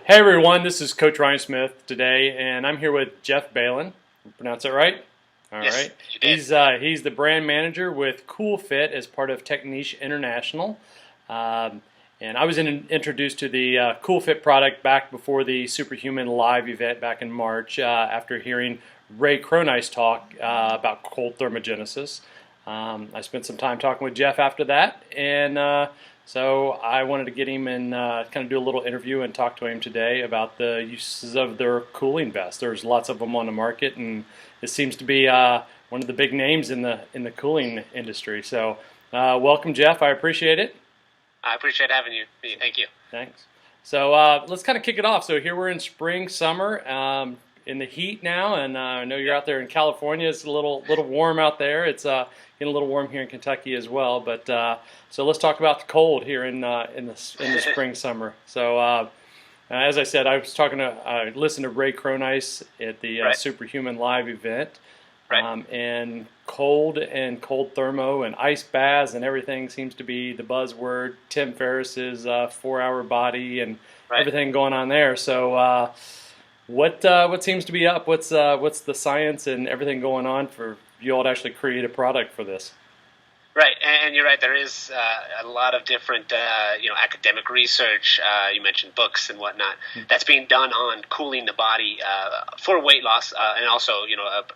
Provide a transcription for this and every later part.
Hey everyone, this is Coach Ryan Smith today, and I'm here with Jeff Balin. Pronounce that right? All Yes, right. you did. He's the brand manager with KewlFit as part of Techniche International. Um, and I was introduced to the KewlFit product back before the Superhuman Live event back in March after hearing Ray Cronice talk about cold thermogenesis. I spent some time talking with Jeff after that, and so I wanted to get him and kind of do a little interview and talk to him today about the uses of their cooling vest. There's lots of them on the market, and it seems to be one of the big names in the cooling industry. So welcome, Jeff. I appreciate it. I appreciate having you. Thank you. Thanks. So let's kind of kick it off. So here we're in spring, summer, in the heat now, and I know you're out there in California. It's a little warm out there. It's getting a little warm here in Kentucky as well. But so let's talk about the cold here in the spring, summer. So as I said, I listened to Ray Cronice at the Right. Superhuman Live event. Right. And cold thermo and ice baths and everything seems to be the buzzword. Tim Ferriss's 4-hour body and Right. everything going on there. So what seems to be up? What's the science and everything going on for you all to actually create a product for this? Right, and you're right. There is a lot of different, academic research. You mentioned books and whatnot that's being done on cooling the body for weight loss and also,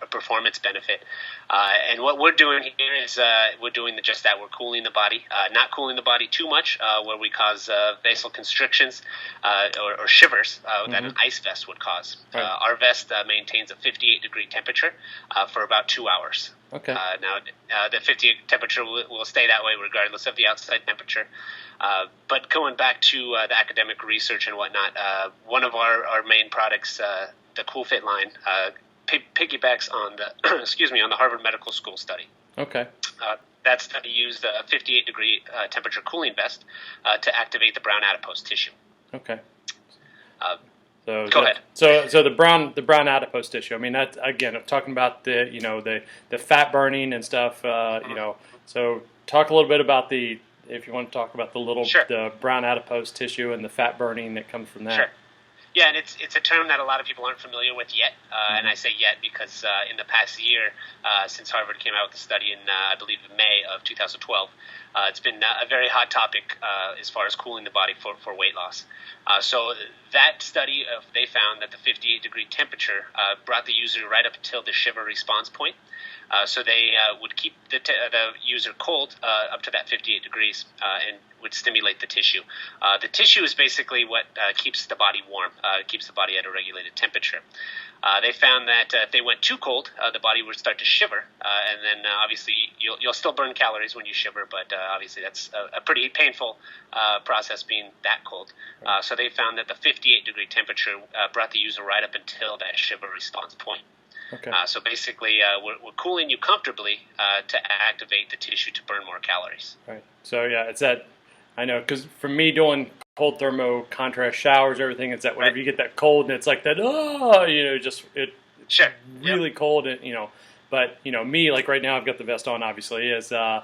a performance benefit. And what we're doing here is we're doing just that. We're cooling the body, not cooling the body too much, where we cause vasoconstrictions or shivers that an ice vest would cause. Right. Our vest maintains a 58-degree temperature for about 2 hours. Okay. Now, the 58 temperature will stay that way regardless of the outside temperature. But going back to the academic research and whatnot, one of our main products, the KewlFit line, piggybacks on the on the Harvard Medical School study. Okay. That study used a 58-degree temperature cooling vest to activate the brown adipose tissue. Okay. Go ahead. So the brown adipose tissue. I mean, that again, I'm talking about the fat burning and stuff. So talk a little bit about if you want to talk about Sure. the brown adipose tissue and the fat burning that comes from that. Sure. Yeah, and it's a term that a lot of people aren't familiar with yet, and I say yet because in the past year, since Harvard came out with the study in, I believe, May of 2012, it's been a very hot topic as far as cooling the body for weight loss. So that study, they found that the 58-degree temperature brought the user right up until the shiver response point. So they would keep the user cold up to that 58 degrees and would stimulate the tissue. The tissue is basically what keeps the body warm, keeps the body at a regulated temperature. They found that if they went too cold, the body would start to shiver, and then obviously you'll still burn calories when you shiver, but obviously that's a pretty painful process being that cold. So they found that the 58-degree temperature brought the user right up until that shiver response point. Okay. So basically, we're cooling you comfortably to activate the tissue to burn more calories. Right. So yeah, it's that. I know because for me doing cold thermo contrast showers, everything, it's that whenever you get that cold and it's like that. It's Sure. really cold, and But me, like right now, I've got the vest on, obviously, as the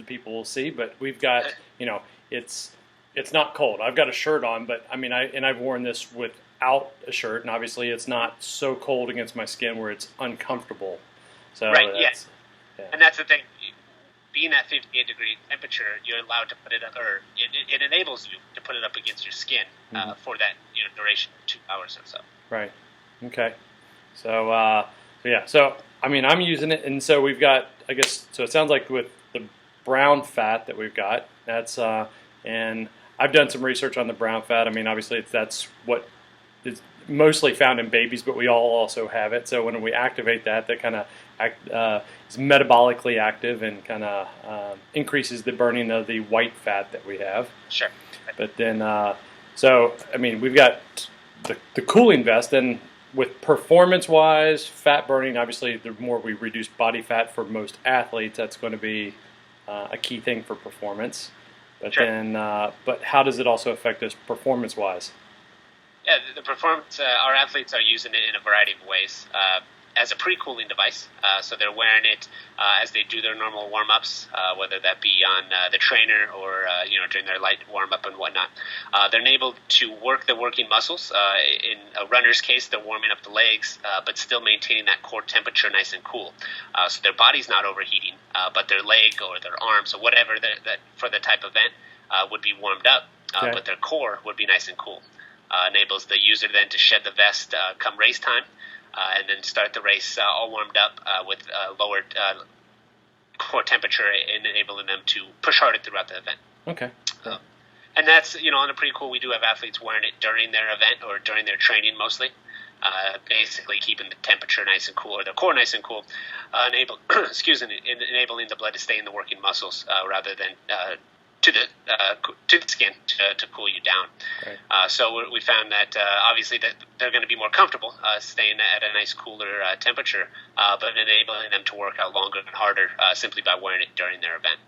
people will see. But we've got it's not cold. I've got a shirt on, but I mean, I've worn this without a shirt, and obviously it's not so cold against my skin where it's uncomfortable. So Right, yeah. And that's the thing. Being at 58-degree temperature, you're allowed to put it up, or it enables you to put it up against your skin for that duration of 2 hours or so. Right. Okay. So So I mean, I'm using it, and so we've got. I guess so. It sounds like with the brown fat that we've got, that's and I've done some research on the brown fat. I mean, obviously that's what is mostly found in babies, but we all also have it. So when we activate that kind of is metabolically active and kind of increases the burning of the white fat that we have. Sure. But then, so I mean, we've got the cooling vest, and with performance-wise, fat burning, obviously, the more we reduce body fat for most athletes, that's going to be a key thing for performance. But Sure. then, but how does it also affect us performance-wise? Yeah, the performance. Our athletes are using it in a variety of ways. as a pre-cooling device. So they're wearing it as they do their normal warm-ups, whether that be on the trainer or during their light warm-up and whatnot. They're able to work the working muscles. In a runner's case, they're warming up the legs, but still maintaining that core temperature nice and cool. So their body's not overheating, but their leg or their arms or whatever that for the type of event would be warmed up, but their core would be nice and cool. Enables the user then to shed the vest come race time, and then start the race all warmed up with lowered core temperature, enabling them to push harder throughout the event. Okay. And that's, on a pre-cool, we do have athletes wearing it during their event or during their training mostly, basically keeping the temperature nice and cool, or the core nice and cool, enabling the blood to stay in the working muscles rather than to the skin to cool you down. Right. So we found that obviously that they're going to be more comfortable staying at a nice cooler temperature, but enabling them to work out longer and harder simply by wearing it during their event.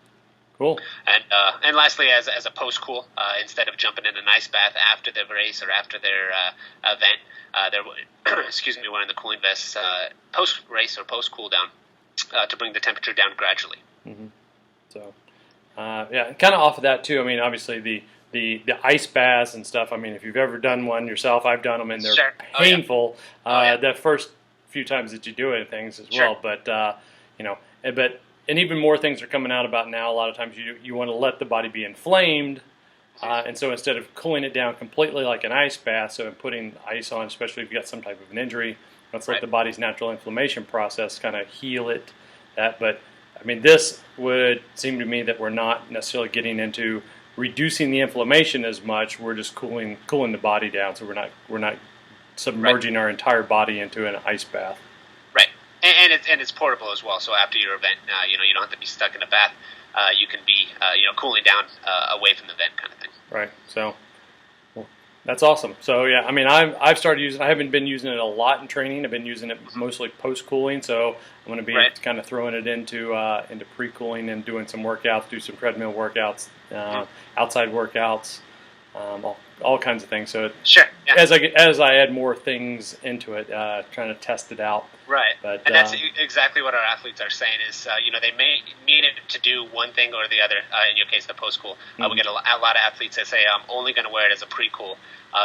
Cool. And lastly, as a post cool, instead of jumping in an ice bath after the race or after their event, they're wearing the cooling vests post race or post cool down to bring the temperature down gradually. Mm-hmm. So. Kind of off of that too. I mean, obviously the ice baths and stuff. I mean, if you've ever done one yourself, I've done them, and they're painful. The first few times that you do it, things as well. But and even more things are coming out about now. A lot of times you want to let the body be inflamed, and so instead of cooling it down completely like an ice bath, so putting ice on, especially if you've got some type of an injury, let's let the body's natural inflammation process kind of heal it. But I mean, this would seem to me that we're not necessarily getting into reducing the inflammation as much. We're just cooling the body down, so we're not submerging our entire body into an ice bath. Right, and it's portable as well. So after your event, you don't have to be stuck in a bath. You can be cooling down away from the vent, kind of thing. Right. So. That's awesome. So yeah, I mean, I've started using. I haven't been using it a lot in training. I've been using it mostly post cooling. So I'm going to be kind of throwing it into pre cooling and doing some workouts, do some treadmill workouts, outside workouts, all kinds of things. So as I add more things into it, trying to test it out. Right. And that's exactly what our athletes are saying is, they may mean it to do one thing or the other. In your case, the post-cool. We get a lot of athletes that say, I'm only going to wear it as a pre-cool.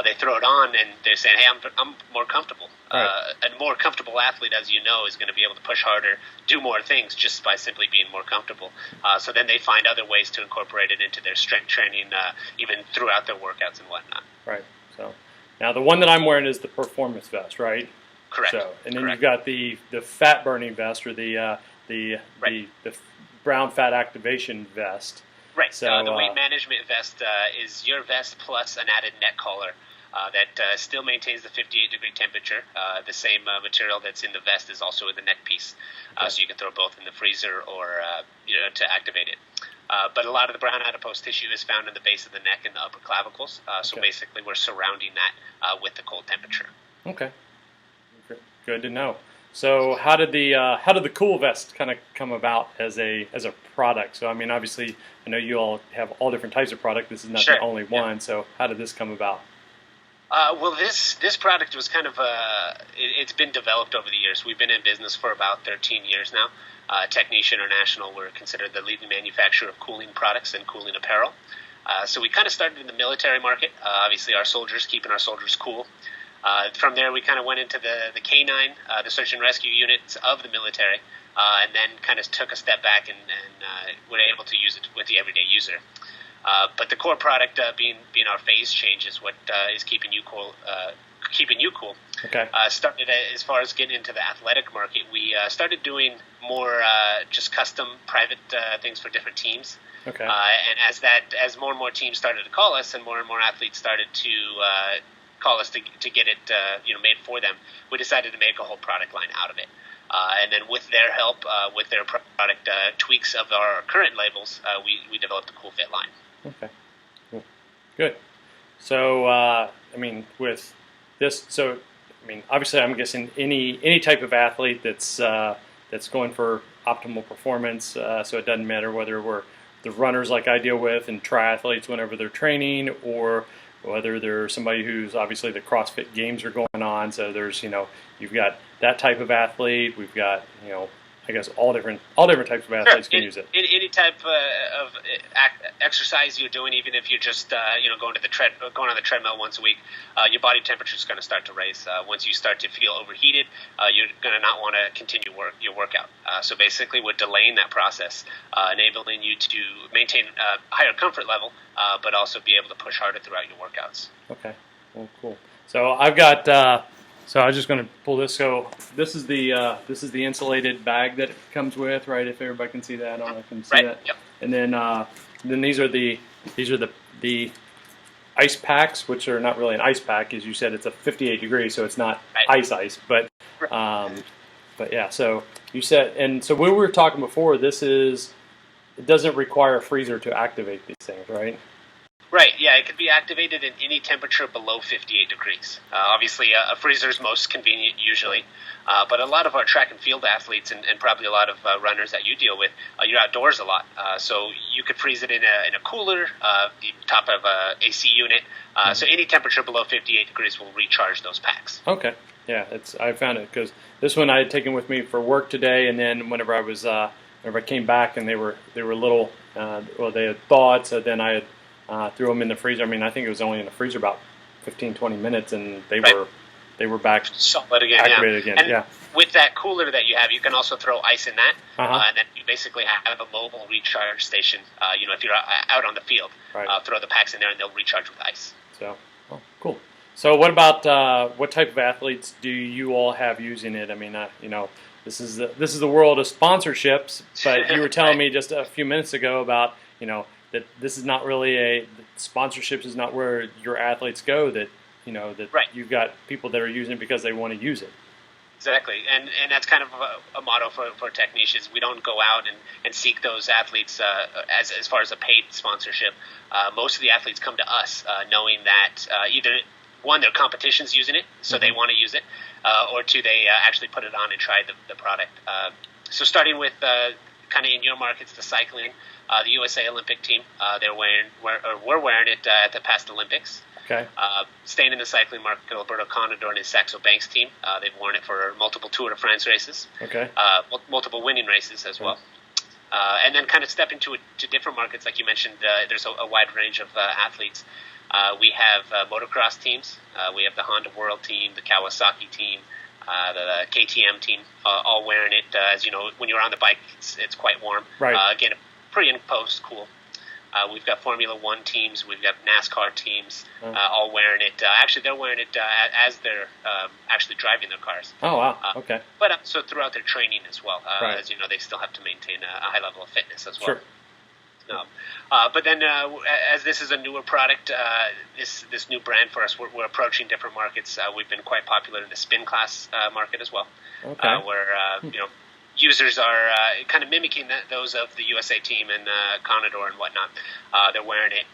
They throw it on and they're saying, hey, I'm more comfortable. Right. A more comfortable athlete, as you know, is going to be able to push harder, do more things just by simply being more comfortable. So then they find other ways to incorporate it into their strength training, even throughout their workouts and whatnot. Right. So now the one that I'm wearing is the performance vest, right? Correct. So, and then you've got the fat burning vest, or the brown fat activation vest. Right. So the weight management vest is your vest plus an added neck collar that still maintains the 58-degree temperature. The same material that's in the vest is also in the neck piece, so you can throw both in the freezer or to activate it. But a lot of the brown adipose tissue is found in the base of the neck and the upper clavicles. So basically, we're surrounding that with the cold temperature. Okay. Good to know. So how did the Cool Vest kind of come about as a product? So I mean, obviously, I know you all have all different types of product. This is not the only one. So how did this come about? Well, this product was kind of it's been developed over the years. We've been in business for about 13 years now. Technique International, we're considered the leading manufacturer of cooling products and cooling apparel. So we kind of started in the military market. Obviously, keeping our soldiers cool. From there, we kind of went into the K9, the search and rescue units of the military, and then kind of took a step back and were able to use it with the everyday user. But the core product, being our phase change, is what is keeping you cool. Okay. Started as far as getting into the athletic market, we started doing more just custom private things for different teams. Okay. And as more and more teams started to call us, and more athletes started to call us to get it made for them, we decided to make a whole product line out of it. And then with their help, with their product tweaks of our current labels, we developed the KewlFit line. Okay, cool. Good. So, I mean, with this, obviously, I'm guessing any type of athlete that's going for optimal performance. So it doesn't matter whether we're the runners like I deal with and triathletes whenever they're training, or whether they're somebody who's obviously the CrossFit Games are going on, so there's you've got that type of athlete. We've got I guess all different types of athletes can use it. Any type of exercise you're doing, even if you're just going on the treadmill once a week, your body temperature is going to start to raise. Once you start to feel overheated, you're going to not want to continue your workout. So basically, we're delaying that process, enabling you to maintain a higher comfort level, but also be able to push harder throughout your workouts. Okay, well, cool. So I've got. So I was just going to pull this. So this is the insulated bag that it comes with, right? If everybody can see that, I don't know if you can see that. Yep. And then these are the ice packs, which are not really an ice pack, as you said. It's a 58 degrees, so it's not ice, but yeah. So you said, and so when we were talking before, it doesn't require a freezer to activate these things, right? Right, yeah, it can be activated in any temperature below 58 degrees. Obviously, a freezer is most convenient usually, but a lot of our track and field athletes and probably a lot of runners that you deal with, you're outdoors a lot, so you could freeze it in a cooler, the top of a AC unit, so any temperature below 58 degrees will recharge those packs. Okay, yeah, I found it because this one I had taken with me for work today, and then whenever I came back and they were little, they had thawed, so then I had threw them in the freezer. I mean, I think it was only in the freezer about 15, 20 minutes, and they were back solid again, activated again. And yeah. With that cooler that you have, you can also throw ice in that, and then you basically have a mobile recharge station. If you're out on the field, throw the packs in there, and they'll recharge with ice. So, cool. So, what about what type of athletes do you all have using it? I mean, this is the world of sponsorships, but you were telling me just a few minutes ago about that this is not really sponsorships is not where your athletes go. That you've got people that are using it because they want to use it. Exactly, and that's kind of a motto for Techniche is we don't go out and seek those athletes as far as a paid sponsorship. Most of the athletes come to us knowing that either one, their competition's using it, so they want to use it, or two, they actually put it on and try the product. So starting with kind of in your markets, the cycling. The USA Olympic team, we're wearing it at the past Olympics. Okay. Staying in the cycling market, Alberto Contador and his Saxo Banks team, they've worn it for multiple Tour de France races. Okay. Multiple winning races as well. And then kind of stepping to different markets, like you mentioned, there's a wide range of athletes. We have motocross teams. We have the Honda World team, the Kawasaki team, the KTM team, all wearing it. As you know, when you're on the bike, it's quite warm. Right. Again, pre and post, cool. We've got Formula One teams. We've got NASCAR teams, all wearing it. Actually, they're wearing it as they're actually driving their cars. Oh, wow. Okay. But so throughout their training as well. Right. As you know, they still have to maintain a high level of fitness as well. Sure. But then, as this is a newer product, this new brand for us, we're approaching different markets. We've been quite popular in the spin class market as well, where users are kind of mimicking those of the USA team and Contador and whatnot. They're wearing it,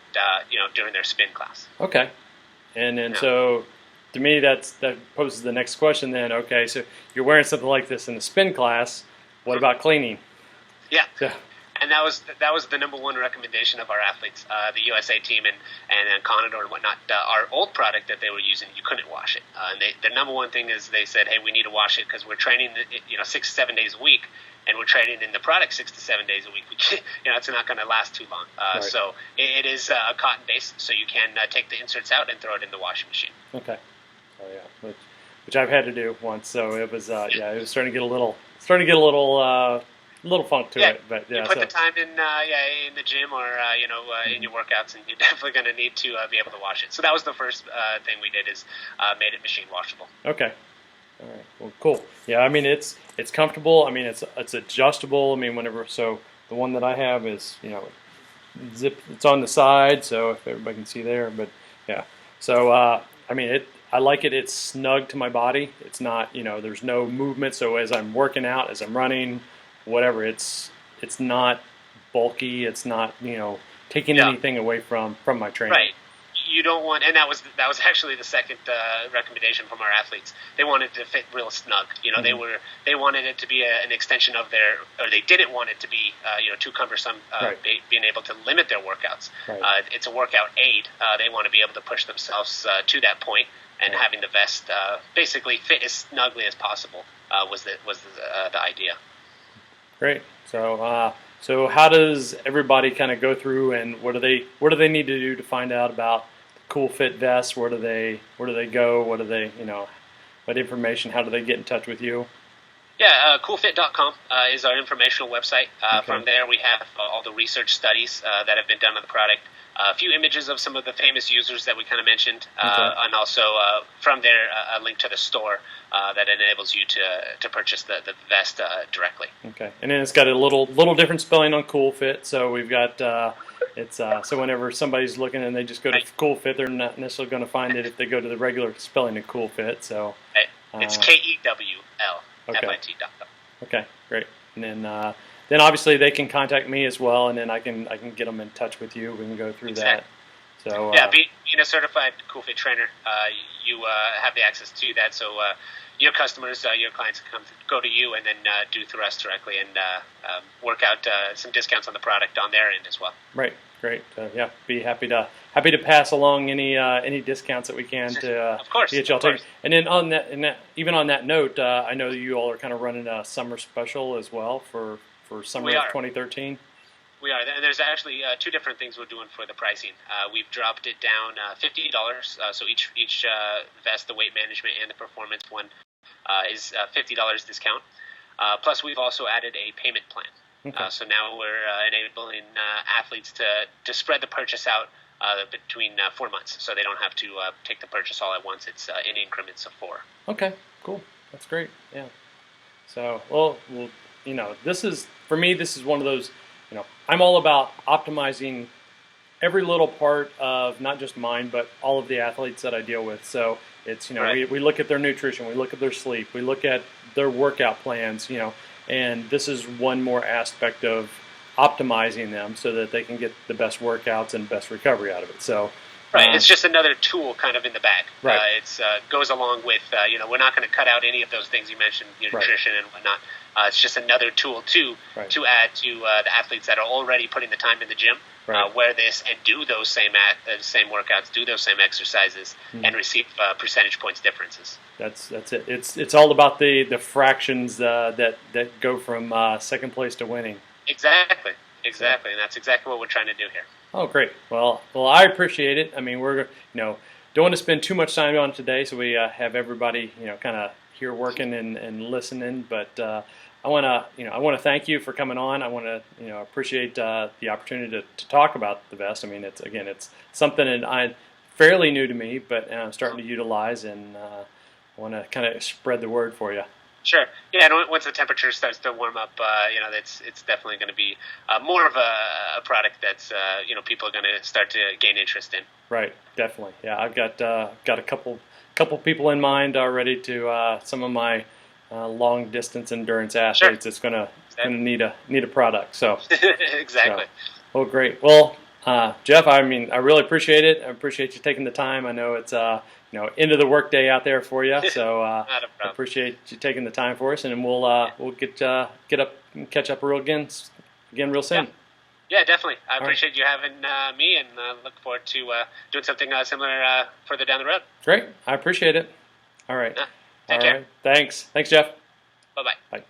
during their spin class. Okay, and then so to me that poses the next question. Then, okay, so you're wearing something like this in the spin class. What about cleaning? Yeah. So, and that was the number one recommendation of our athletes, the USA team and Contador and whatnot. Our old product that they were using, you couldn't wash it. And the number one thing is they said, hey, we need to wash it because we're training 6 to 7 days a week, and we're training in the product 6 to 7 days a week. It's not going to last too long. Right. So it is a cotton base, so you can take the inserts out and throw it in the washing machine. Okay. Oh yeah, which I've had to do once. So it was it was starting to get a little funk to it, but you put the time in the gym or in your workouts, and you're definitely going to need to be able to wash it. So that was the first thing we did is made it machine washable. Okay, all right, well, cool. Yeah, I mean it's comfortable. I mean it's adjustable. I mean so the one that I have is zip. It's on the side, so if everybody can see there, but yeah. So I mean I like it. It's snug to my body. It's not there's no movement. So as I'm working out, as I'm running, whatever, it's not bulky. It's not taking anything away from my training. Right. you don't want, and that was actually the second recommendation from our athletes. They wanted to fit real snug. They wanted it to be an extension of their, or they didn't want it to be too cumbersome. Being able to limit their workouts. It's a workout aid. They want to be able to push themselves to that point, and having the vest basically fit as snugly as possible was the idea. Great. So how does everybody kind of go through, and what do they need to do to find out about KewlFit vests? Where do they go? What information? How do they get in touch with you? Yeah, KewlFit.com is our informational website. From there, we have all the research studies that have been done on the product. A few images of some of the famous users that we kind of mentioned, and also from there a link to the store that enables you to purchase the vest directly. Okay, and then it's got a little different spelling on KewlFit. So we've got so whenever somebody's looking and they just go to KewlFit, they're not necessarily going to find it if they go to the regular spelling of KewlFit. So it's KewlFit.com. Okay, great. And then obviously they can contact me as well, and then I can get them in touch with you. We can go through that. So being a certified KewlFit trainer, you have the access to that. So your customers, your clients can go to you and then do through us directly and work out some discounts on the product on their end as well. Right, great. Be happy to pass along any discounts that we can to of course, get y'all taken. And then even on that note, I know you all are kind of running a summer special as well for summer of 2013. We are, and there's actually two different things we're doing for the pricing. We've dropped it down $50, so each vest, the weight management and the performance one, is $50 discount. Plus, we've also added a payment plan. Okay. So now we're enabling athletes to spread the purchase out between 4 months, so they don't have to take the purchase all at once. It's in increments of 4. Okay, cool. That's great. Yeah. So, well, this is one of those. I'm all about optimizing every little part of not just mine, but all of the athletes that I deal with. So it's we look at their nutrition, we look at their sleep, we look at their workout plans, and this is one more aspect of optimizing them so that they can get the best workouts and best recovery out of it. So it's just another tool kind of in the bag. Right. It's goes along with we're not going to cut out any of those things you mentioned, nutrition and whatnot. It's just another tool to add to the athletes that are already putting the time in the gym, wear this and do those same workouts, do those same exercises, and receive percentage points differences. That's it. It's all about the fractions that go from second place to winning. Exactly, and that's exactly what we're trying to do here. Oh, great. Well, I appreciate it. I mean, we're don't want to spend too much time on it today, so we have everybody kind of here working and listening, but. I want to thank you for coming on. I want to appreciate the opportunity to talk about the vest. I mean, it's something that I'm fairly new to me, but I'm starting to utilize, and I want to kind of spread the word for you. Sure. Yeah. And once the temperature starts to warm up, it's definitely going to be more of a product that's people are going to start to gain interest in. Right. Definitely. Yeah. I've got a couple people in mind already to some of my long distance endurance athletes. It's gonna need a product. So exactly. Well, great. Well, Jeff, I mean, I really appreciate it. I appreciate you taking the time. I know it's end of the workday out there for you. So I appreciate you taking the time for us, and we'll get up and catch up again real soon. Yeah, definitely. I appreciate you having me, and look forward to doing something similar further down the road. Great. I appreciate it. All right. Take care. Right. Thanks, Jeff. Bye-bye. Bye.